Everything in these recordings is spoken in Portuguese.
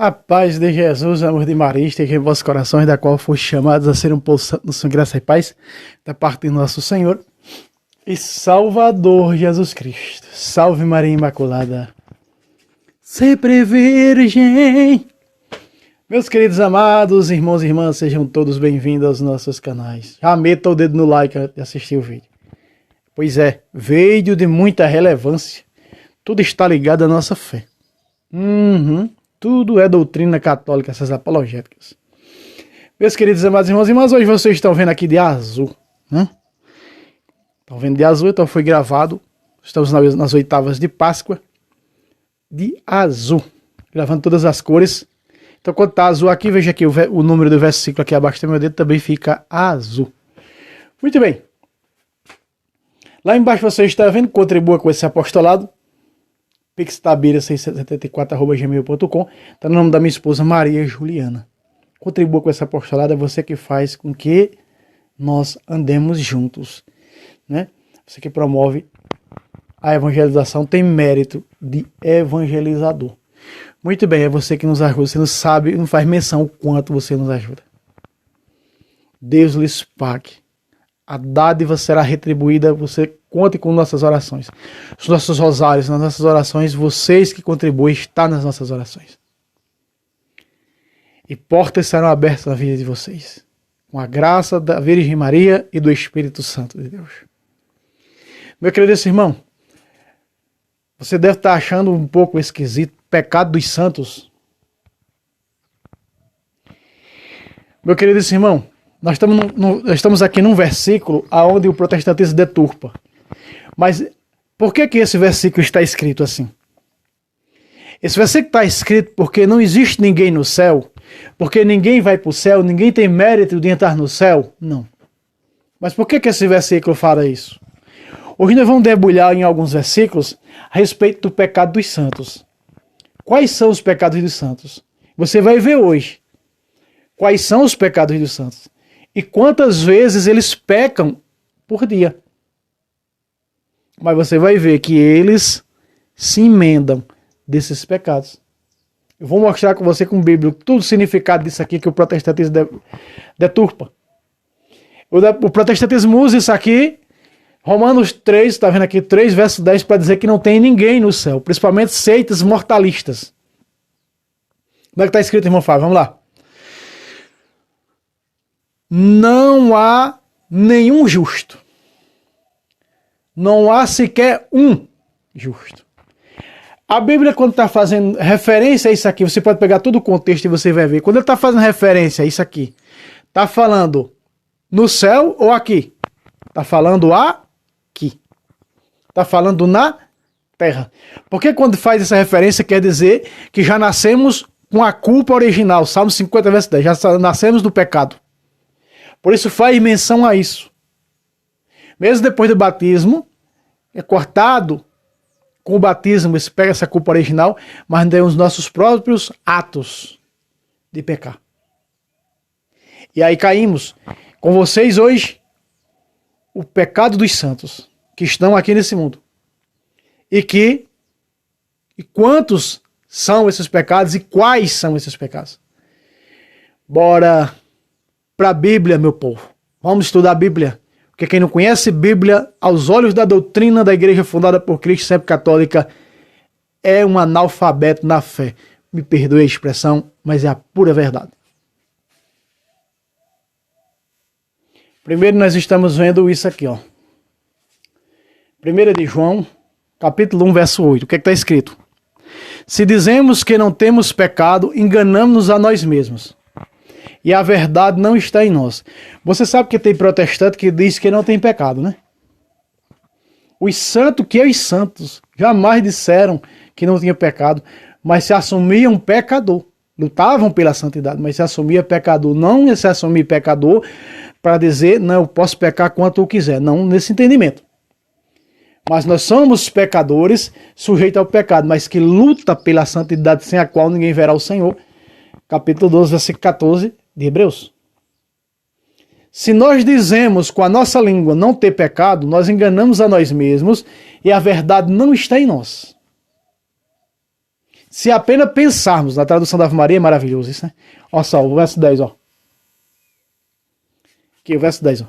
A paz de Jesus, amor de Maria, esteja em vossos corações, da qual foste chamados a ser um povo santo no sangue, graça e paz, da parte de nosso Senhor e Salvador Jesus Cristo. Salve Maria Imaculada, sempre virgem. Meus queridos amados, irmãos e irmãs, sejam todos bem-vindos aos nossos canais. Já meta o dedo no like antes de assistir o vídeo. Pois é, vídeo de muita relevância. Tudo está ligado à nossa fé. Tudo é doutrina católica, essas apologéticas. Meus queridos amados irmãos e irmãs, hoje vocês estão vendo aqui de azul, né? Estão vendo de azul, então foi gravado. Estamos nas oitavas de Páscoa. De azul. Gravando todas as cores. Então quando está azul aqui, veja aqui o número do versículo aqui abaixo do meu dedo também fica azul. Muito bem. Lá embaixo você está vendo, contribua com esse apostolado. pixtabira674@gmail.com. Está no nome da minha esposa Maria Juliana. Contribua com essa apostolada, é você que faz com que nós andemos juntos, né? Você que promove a evangelização tem mérito de evangelizador. Muito bem, é você que nos ajuda, você não sabe, não faz menção o quanto você nos ajuda. Deus lhes pague. A dádiva será retribuída, você conte com nossas orações. Os nossos rosários, nas nossas orações, vocês que contribuem, está nas nossas orações. E portas serão abertas na vida de vocês. Com a graça da Virgem Maria e do Espírito Santo de Deus. Meu querido irmão, você deve estar achando um pouco esquisito, pecado dos santos. Meu querido irmão, nós estamos aqui num versículo onde o protestantismo deturpa. Mas por que esse versículo está escrito assim? Esse versículo está escrito porque não existe ninguém no céu, porque ninguém vai para o céu, ninguém tem mérito de entrar no céu? Não. Mas por que esse versículo fala isso? Hoje nós vamos debulhar em alguns versículos a respeito do pecado dos santos. Quais são os pecados dos santos? Você vai ver hoje. Quais são os pecados dos santos? E quantas vezes eles pecam por dia. Mas você vai ver que eles se emendam desses pecados. Eu vou mostrar com você com Bíblia todo o significado disso aqui que o protestantismo deturpa. O protestantismo usa isso aqui, Romanos 3, está vendo aqui, 3 verso 10, para dizer que não tem ninguém no céu, principalmente seitas mortalistas. Como é que está escrito, irmão Fábio? Vamos lá. Não há nenhum justo. Não há sequer um justo. A Bíblia, quando está fazendo referência a isso aqui, você pode pegar todo o contexto e você vai ver. Quando ele está fazendo referência a isso aqui, está falando no céu ou aqui? Está falando aqui. Está falando na terra. Porque quando faz essa referência, quer dizer que já nascemos com a culpa original. Salmo 50, verso 10. Já nascemos do pecado. Por isso faz menção a isso. Mesmo depois do batismo, é cortado com o batismo, se pega essa culpa original, mas tem os nossos próprios atos de pecar. E aí caímos com vocês hoje o pecado dos santos que estão aqui nesse mundo. E quantos são esses pecados e quais são esses pecados? Bora para a Bíblia, meu povo. Vamos estudar a Bíblia. Porque quem não conhece Bíblia, aos olhos da doutrina da igreja fundada por Cristo, sempre católica, é um analfabeto na fé. Me perdoe a expressão, mas é a pura verdade. Primeiro nós estamos vendo isso aqui, ó. 1 de João, capítulo 1, verso 8. O que está escrito? Se dizemos que não temos pecado, enganamos-nos a nós mesmos. E a verdade não está em nós. Você sabe que tem protestante que diz que não tem pecado, né? Os santos jamais disseram que não tinha pecado, mas se assumiam pecador. Lutavam pela santidade, mas se assumia pecador. Não se assumir pecador para dizer, não, eu posso pecar quanto eu quiser. Não nesse entendimento. Mas nós somos pecadores, sujeitos ao pecado, mas que luta pela santidade sem a qual ninguém verá o Senhor. Capítulo 12, versículo 14 de Hebreus. Se nós dizemos com a nossa língua não ter pecado, nós enganamos a nós mesmos e a verdade não está em nós. Se apenas pensarmos, na tradução da Ave Maria é maravilhoso isso, né? Olha só, o verso 10, ó. Aqui, o verso 10, ó.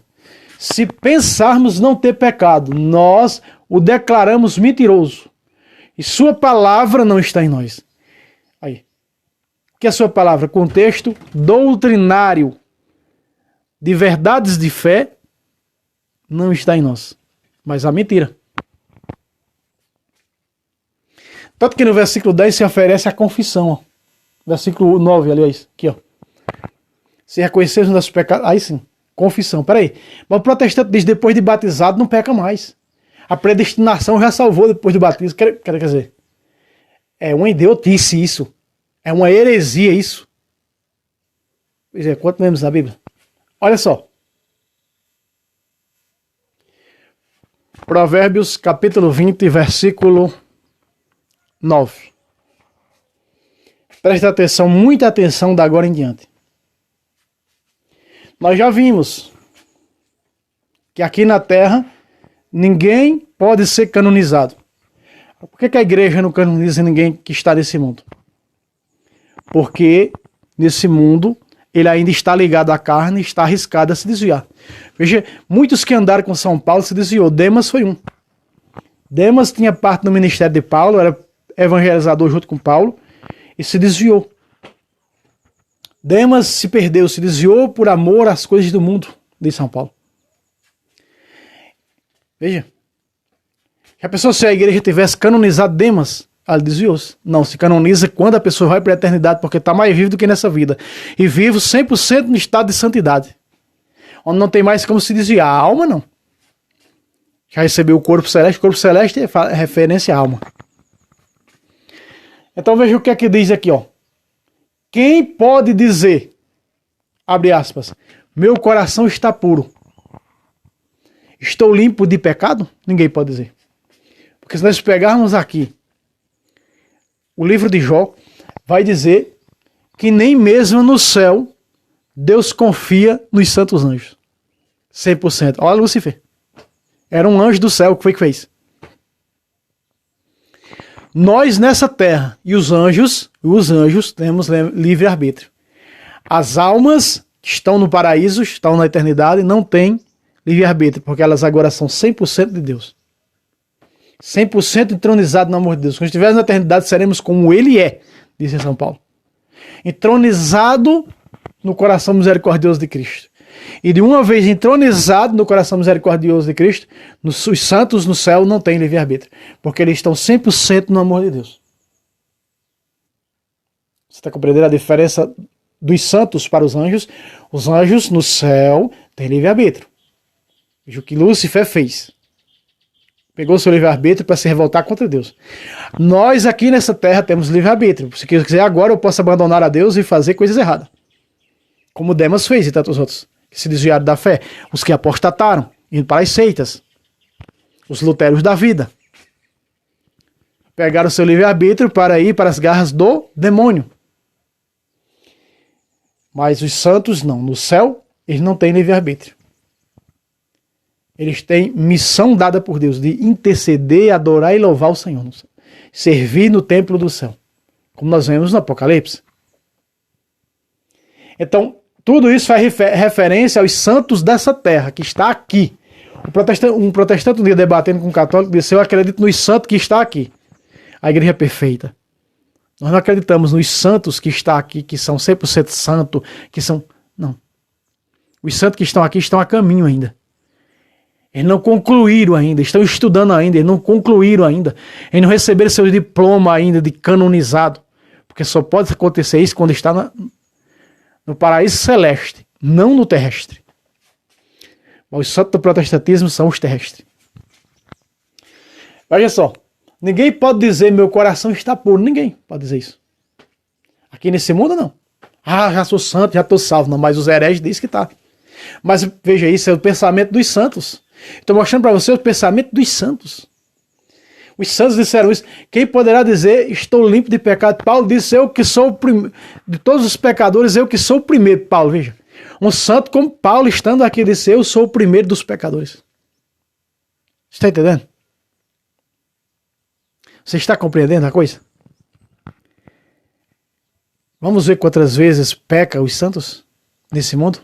Se pensarmos não ter pecado, nós o declaramos mentiroso. E sua palavra não está em nós. Aí. O que é sua palavra? Contexto doutrinário de verdades de fé não está em nós. Mas a mentira. Tanto que no versículo 10 se oferece a confissão. Ó. Versículo 9, aliás. Aqui, ó. Se reconhecermos nossos pecados. Aí sim. Confissão. Peraí. Mas o protestante diz: depois de batizado não peca mais. A predestinação já salvou depois do batismo. Quer dizer, é uma idiotice isso. É uma heresia isso. Pois é, quanto lemos na Bíblia? Olha só. Provérbios capítulo 20, versículo 9. Presta atenção, muita atenção da agora em diante. Nós já vimos que aqui na Terra ninguém pode ser canonizado. Por que a igreja não canoniza ninguém que está nesse mundo? Porque nesse mundo ele ainda está ligado à carne e está arriscado a se desviar. Veja, muitos que andaram com São Paulo se desviou. Demas foi um. Demas tinha parte no ministério de Paulo, era evangelizador junto com Paulo, e se desviou. Demas se perdeu, se desviou por amor às coisas do mundo de São Paulo. Veja. Já pensou se a igreja tivesse canonizado Demas? Ela desviou-se. Não, se canoniza quando a pessoa vai para a eternidade, porque está mais vivo do que nessa vida. E vivo 100% no estado de santidade. Onde não tem mais como se desviar. A alma não. Já recebeu o corpo celeste é referência à alma. Então veja o que é que diz aqui, ó. Quem pode dizer, abre aspas, meu coração está puro, estou limpo de pecado? Ninguém pode dizer. Porque se nós pegarmos aqui o livro de Jó, vai dizer que nem mesmo no céu Deus confia nos santos anjos. 100%. Olha Lúcifer. Era um anjo do céu, o que foi que fez? Nós nessa terra e os anjos temos livre-arbítrio. As almas que estão no paraíso, estão na eternidade, não têm livre-arbítrio, porque elas agora são 100% de Deus. 100% entronizado no amor de Deus. Quando estivermos na eternidade, seremos como Ele é, diz São Paulo. Entronizado no coração misericordioso de Cristo. E de uma vez entronizado no coração misericordioso de Cristo, os santos no céu não têm livre-arbítrio, porque eles estão 100% no amor de Deus. Você está compreendendo a diferença dos santos para os anjos? Os anjos no céu têm livre-arbítrio. Veja o que Lúcifer fez. Pegou seu livre-arbítrio para se revoltar contra Deus. Nós aqui nessa terra temos livre-arbítrio. Se quiser agora, eu posso abandonar a Deus e fazer coisas erradas. Como Demas fez e tantos outros que se desviaram da fé. Os que apostataram, indo para as seitas. Os luteros da vida. Pegaram seu livre-arbítrio para ir para as garras do demônio. Mas os santos não. No céu, eles não têm livre-arbítrio. Eles têm missão dada por Deus de interceder, adorar e louvar o Senhor. Servir no templo do céu. Como nós vemos no Apocalipse. Então, tudo isso faz referência aos santos dessa terra, que está aqui. Um protestante um dia debatendo com um católico disse: eu acredito nos santos que está aqui. A igreja é perfeita. Nós não acreditamos nos santos que está aqui, que são 100% santos, que são... Não. Os santos que estão aqui estão a caminho ainda. Eles não concluíram ainda, estão estudando ainda, eles não concluíram ainda. Eles não receberam seu diploma ainda de canonizado. Porque só pode acontecer isso quando está no paraíso celeste, não no terrestre. Mas os santos do protestantismo são os terrestres. Veja só, ninguém pode dizer meu coração está puro, ninguém pode dizer isso. Aqui nesse mundo não. Ah, já sou santo, já estou salvo. Não, mas os hereges dizem que está. Mas veja, isso é o pensamento dos santos. Estou mostrando para você o pensamento dos santos. Os santos disseram isso. Quem poderá dizer, estou limpo de pecado? Paulo disse, eu que sou o primeiro. De todos os pecadores, eu que sou o primeiro. Paulo, veja. Um santo como Paulo, estando aqui, disse, eu sou o primeiro dos pecadores. Você está entendendo? Você está compreendendo a coisa? Vamos ver quantas vezes peca os santos nesse mundo?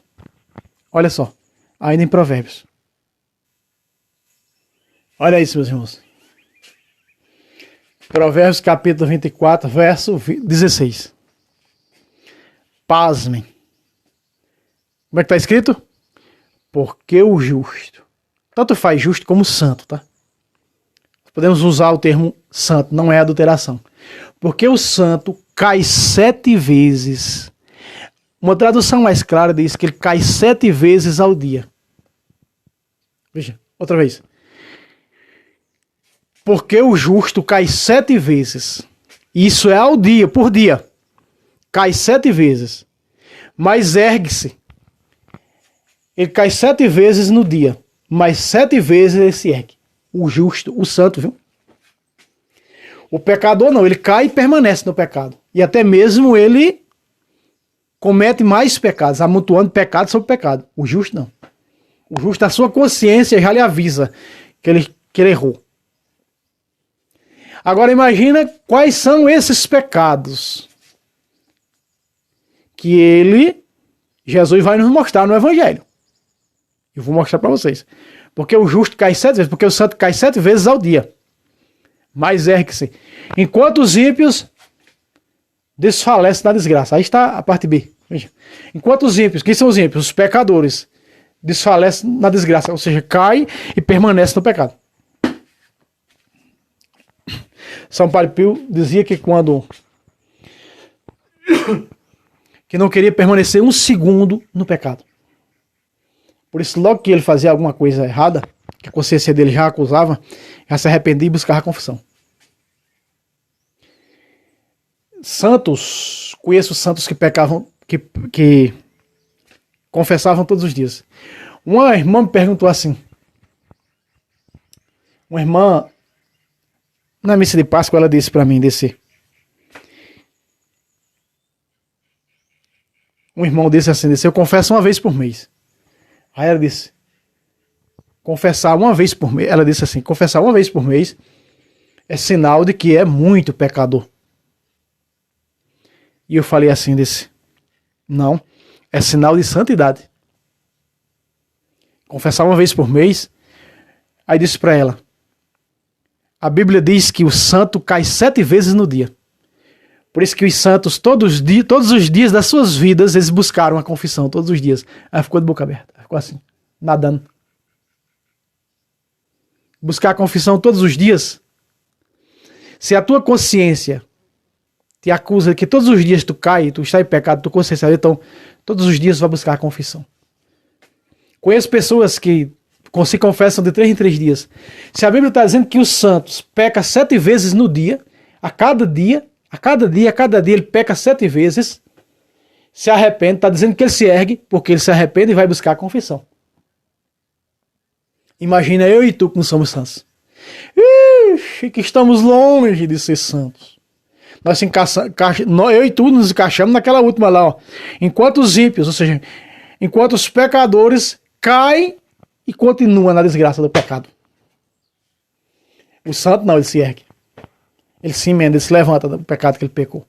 Olha só, ainda em Provérbios. Olha isso, meus irmãos. Provérbios capítulo 24, verso 16. Pasmem. Como é que está escrito? Porque o justo, tanto faz justo como santo, tá? Podemos usar o termo santo, não é adulteração. Porque o santo cai 7 vezes. Uma tradução mais clara diz que ele cai 7 vezes ao dia. Veja, outra vez. Porque o justo cai 7 vezes. Isso é ao dia, por dia. Cai 7 vezes. Mas ergue-se. Ele cai 7 vezes no dia. Mas 7 vezes ele se ergue. O justo, o santo, viu? O pecador não, ele cai e permanece no pecado. E até mesmo ele comete mais pecados, amontoando pecado sobre pecado. O justo não. O justo, a sua consciência já lhe avisa que ele errou. Agora imagina quais são esses pecados que Jesus vai nos mostrar no Evangelho. Eu vou mostrar para vocês. Porque o justo cai 7 vezes, porque o santo cai 7 vezes ao dia. Mas ergue-se. Enquanto os ímpios desfalecem na desgraça. Aí está a parte B. Veja. Enquanto os ímpios, quem são os ímpios? Os pecadores. Desfalecem na desgraça. Ou seja, cai e permanece no pecado. São Padre Pio dizia que que não queria permanecer um segundo no pecado. Por isso, logo que ele fazia alguma coisa errada, que a consciência dele já acusava, já se arrependia e buscava confissão. Santos, conheço santos que pecavam, que confessavam todos os dias. Uma irmã me perguntou assim, uma irmã, na missa de Páscoa, ela disse para mim, um irmão disse assim, eu confesso uma vez por mês. Aí ela disse, confessar uma vez por mês, ela disse assim, confessar uma vez por mês é sinal de que é muito pecador. E eu falei assim, não, é sinal de santidade. Confessar uma vez por mês. Aí disse para ela, a Bíblia diz que o santo cai 7 vezes no dia. Por isso que os santos, todos os dias das suas vidas, eles buscaram a confissão, todos os dias. Ela ficou de boca aberta, ficou assim, nadando. Buscar a confissão todos os dias. Se a tua consciência te acusa que todos os dias tu cai, tu está em pecado, tu consciência, então todos os dias vai buscar a confissão. Conheço pessoas que se confessam de 3 em 3 dias. Se a Bíblia está dizendo que os santos pecam 7 vezes no dia, a cada dia ele peca 7 vezes, se arrepende, está dizendo que ele se ergue, porque ele se arrepende e vai buscar a confissão. Imagina eu e tu que não somos santos. Ixi, que estamos longe de ser santos. Eu e tu nos encaixamos naquela última lá, ó. Enquanto os ímpios, ou seja, enquanto os pecadores caem e continuam na desgraça do pecado. O santo não, ele se ergue. Ele se emenda, ele se levanta do pecado que ele pecou.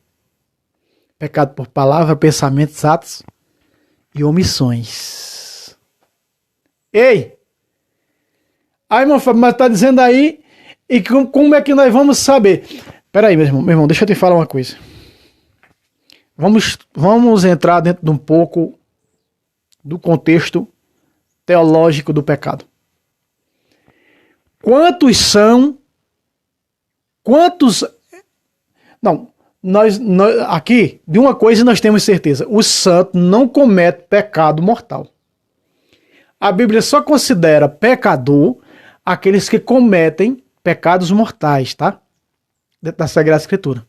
Pecado por palavra, pensamentos, atos e omissões. Ei! Aí, meu filho, mas tá dizendo aí, e como é que nós vamos saber? Peraí, meu irmão, deixa eu te falar uma coisa. Vamos entrar dentro de um pouco do contexto teológico do pecado. Aqui, de uma coisa nós temos certeza. O santo não comete pecado mortal. A Bíblia só considera pecador aqueles que cometem pecados mortais, tá? Dentro da Sagrada Escritura.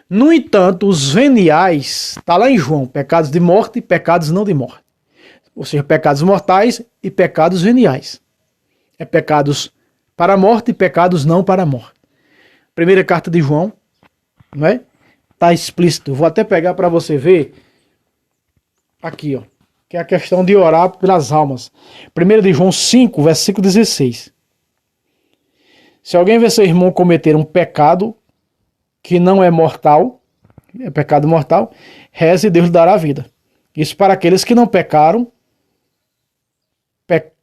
No entanto, os veniais, tá lá em João, pecados de morte e pecados não de morte. Ou seja, pecados mortais e pecados veniais. É pecados para a morte e pecados não para a morte. Primeira carta de João, não é? Tá explícito. Vou até pegar para você ver aqui, ó, que é a questão de orar pelas almas. 1 de João 5, versículo 16. Se alguém vê seu irmão cometer um pecado que não é mortal, é pecado mortal, reze e Deus lhe dará a vida. Isso para aqueles que não pecaram,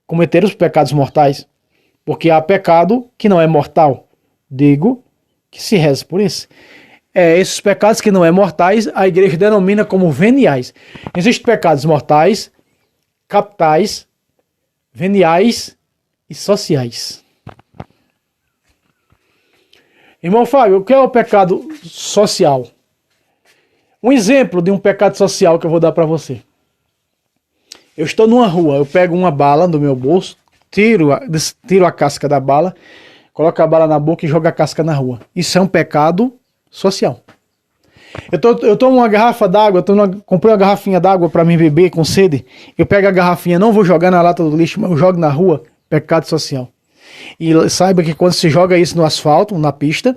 cometeram os pecados mortais. Porque há pecado que não é mortal. Digo que se reze por isso. Esses pecados que não é mortais, a igreja denomina como veniais. Existem pecados mortais, capitais, veniais e sociais. Irmão Fábio, o que é o pecado social? Um exemplo de um pecado social que eu vou dar para você. Eu estou numa rua, eu pego uma bala do meu bolso, tiro a casca da bala, coloco a bala na boca e jogo a casca na rua. Isso é um pecado social. Eu tomo uma garrafa d'água, comprei uma garrafinha d'água para mim beber com sede, eu pego a garrafinha, não vou jogar na lata do lixo, mas eu jogo na rua, pecado social. E saiba que quando se joga isso no asfalto, na pista,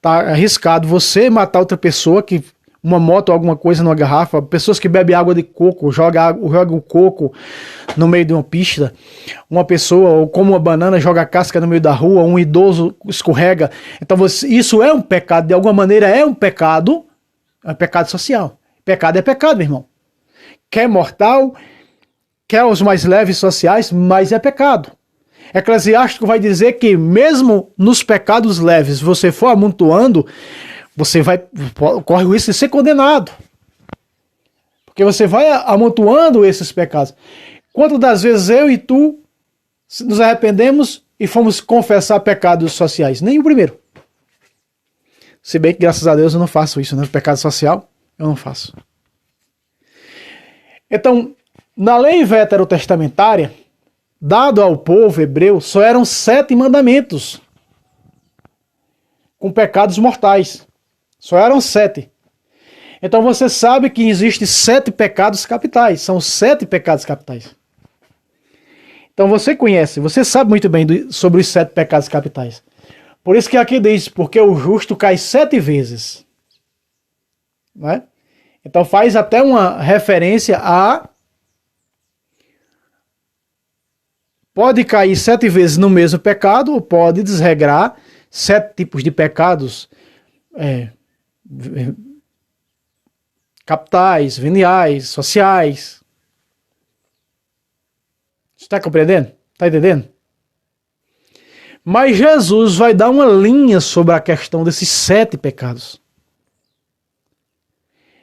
tá arriscado você matar outra pessoa, que uma moto ou alguma coisa numa garrafa, pessoas que bebem água de coco, joga o coco no meio de uma pista, uma pessoa, ou como uma banana, joga a casca no meio da rua, um idoso escorrega. Então isso é um pecado, de alguma maneira é um pecado social. Pecado é pecado, meu irmão. Quer mortal, quer os mais leves sociais, mas é pecado. Eclesiástico vai dizer que mesmo nos pecados leves, você for amontoando, você corre o risco de ser condenado. Porque você vai amontoando esses pecados. Quantas das vezes eu e tu nos arrependemos e fomos confessar pecados sociais? Nem o primeiro. Se bem que, graças a Deus, eu não faço isso, né? Pecado social, eu não faço. Então, na lei veterotestamentária, dado ao povo hebreu, só eram 7 mandamentos com pecados mortais. Só eram 7. Então você sabe que existem 7 pecados capitais. São 7 pecados capitais. Então você sabe muito bem sobre os 7 pecados capitais. Por isso que aqui diz, porque o justo cai 7 vezes. Não é? Então faz até uma referência a... Pode cair 7 vezes no mesmo pecado, ou pode desregrar 7 tipos de pecados capitais, veniais, sociais. Você está compreendendo? Está entendendo? Mas Jesus vai dar uma linha sobre a questão desses 7 pecados.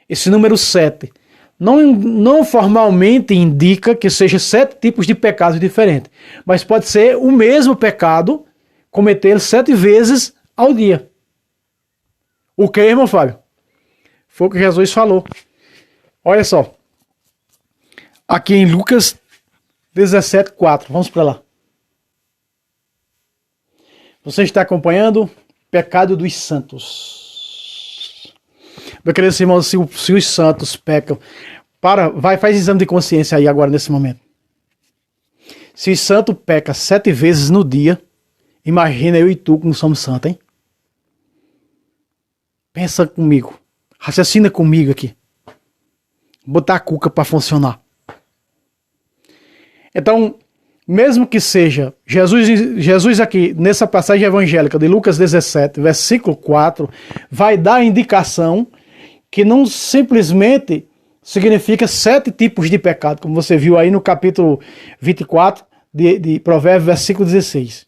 Esse número 7 não formalmente indica que seja 7 tipos de pecados diferentes, mas pode ser o mesmo pecado cometer 7 vezes ao dia. O que, irmão Fábio? Foi o que Jesus falou. Olha só. Aqui em Lucas 17:4. Vamos para lá. Você está acompanhando pecado dos santos. Meu querido irmão, se os santos pecam, faz exame de consciência aí agora nesse momento. Se o santo peca 7 vezes no dia, imagina eu e tu que não somos santos, hein? Pensa comigo. Raciocina comigo aqui. Botar a cuca para funcionar. Então, mesmo que seja Jesus aqui, nessa passagem evangélica de Lucas 17, versículo 4, vai dar a indicação que não simplesmente significa 7 tipos de pecado, como você viu aí no capítulo 24 de Provérbios, versículo 16.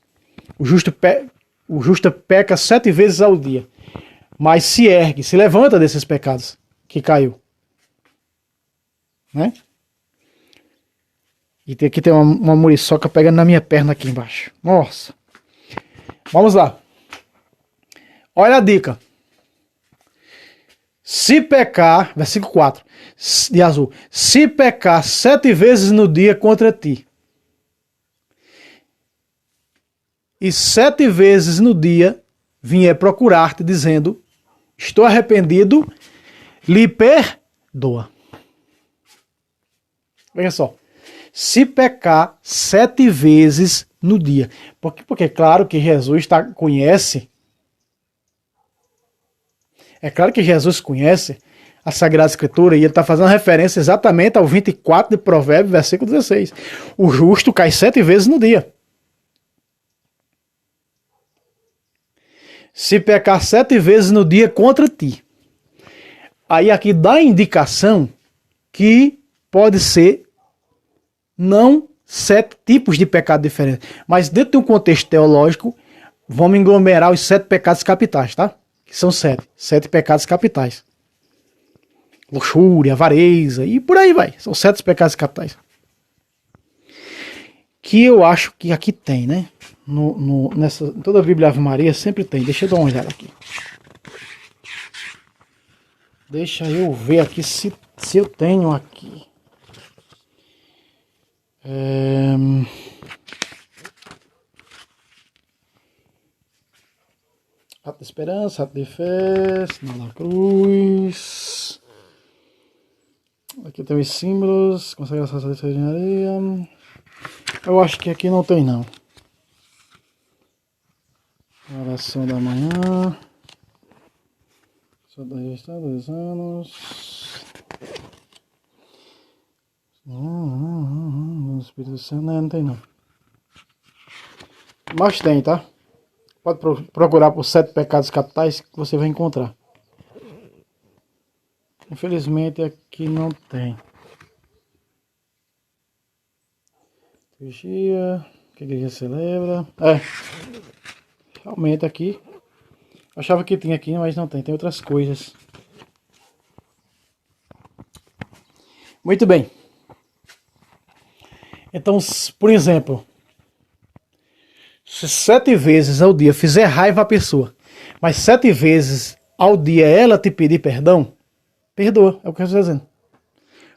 O justo peca 7 vezes ao dia, mas se ergue, se levanta desses pecados que caiu. Né? E aqui tem uma muriçoca pegando na minha perna aqui embaixo. Nossa. Vamos lá. Olha a dica. Se pecar, versículo 4, de azul. Se pecar 7 vezes no dia contra ti, e 7 vezes no dia vier procurar-te dizendo, estou arrependido, lhe perdoa. Veja só. Se pecar 7 vezes no dia. Porque é claro que Jesus conhece. É claro que Jesus conhece a Sagrada Escritura e ele está fazendo referência exatamente ao 24 de Provérbios, versículo 16. O justo cai 7 vezes no dia. Se pecar 7 vezes no dia contra ti. Aí aqui dá indicação que pode ser não 7 tipos de pecado diferentes, mas dentro de um contexto teológico, vamos englomerar os 7 pecados capitais, tá? Que são 7 pecados capitais. Luxúria, avareza e por aí vai. São 7 pecados capitais. Que eu acho que aqui tem, né? Toda a Bíblia Ave Maria sempre tem. Deixa eu dar uma olhada aqui. Deixa eu ver aqui se eu tenho aqui. Ato de esperança, ato de fé, sinal da cruz. Aqui tem os símbolos, consagração da extraordinária. Eu acho que aqui não tem não. Oração da manhã. Só da gestão, 2 anos. O Espírito Santo não tem não. Mas tem, tá? Pode procurar por 7 pecados capitais que você vai encontrar. Infelizmente aqui não tem. Vigia, que a igreja celebra. Realmente aqui. Achava que tinha aqui, mas não tem. Tem outras coisas. Muito bem. Então, por exemplo, se 7 vezes ao dia fizer raiva à pessoa, mas 7 vezes ao dia ela te pedir perdão, perdoa, é o que eu estou dizendo.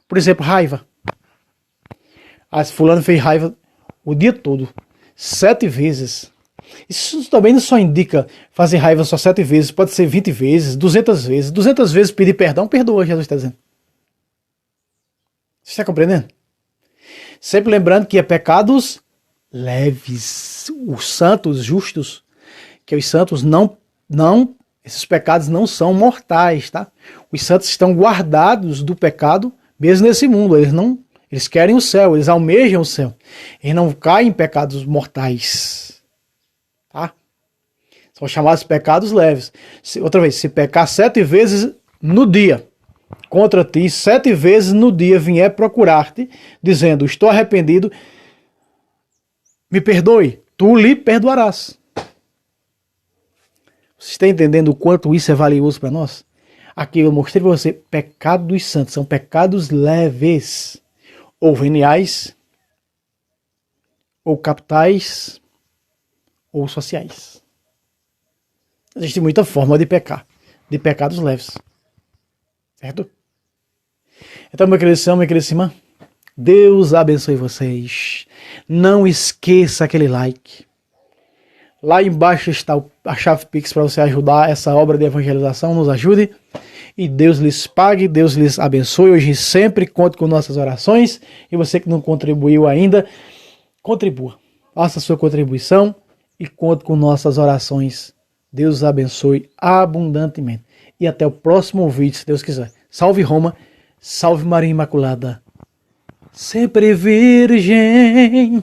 Por exemplo, raiva. Se fulano fez raiva o dia todo, 7 vezes. Isso também não só indica fazer raiva só 7 vezes, pode ser 20 vezes, 200 vezes. 200 vezes pedir perdão, perdoa, Jesus está dizendo. Você está compreendendo? Sempre lembrando que é pecados leves. Os santos justos, que os santos esses pecados não são mortais, tá? Os santos estão guardados do pecado, mesmo nesse mundo. Eles querem o céu, eles almejam o céu. Eles não caem em pecados mortais, tá? São chamados pecados leves. Outra vez, se pecar 7 vezes no dia contra ti, 7 vezes no dia vier procurar-te, dizendo, estou arrependido, me perdoe, tu lhe perdoarás. Você está entendendo o quanto isso é valioso para nós? Aqui eu mostrei para você, pecado dos santos, são pecados leves, ou veniais, ou capitais, ou sociais. Existe muita forma de pecar, de pecados leves. Certo? Então, meu querido irmão, minha querida irmã, Deus abençoe vocês. Não esqueça aquele like. Lá embaixo está a chave Pix para você ajudar essa obra de evangelização. Nos ajude. E Deus lhes pague, Deus lhes abençoe. Hoje sempre conte com nossas orações. E você que não contribuiu ainda, contribua. Faça a sua contribuição e conte com nossas orações. Deus abençoe abundantemente. E até o próximo vídeo, se Deus quiser. Salve Roma, salve Maria Imaculada. Sempre Virgem.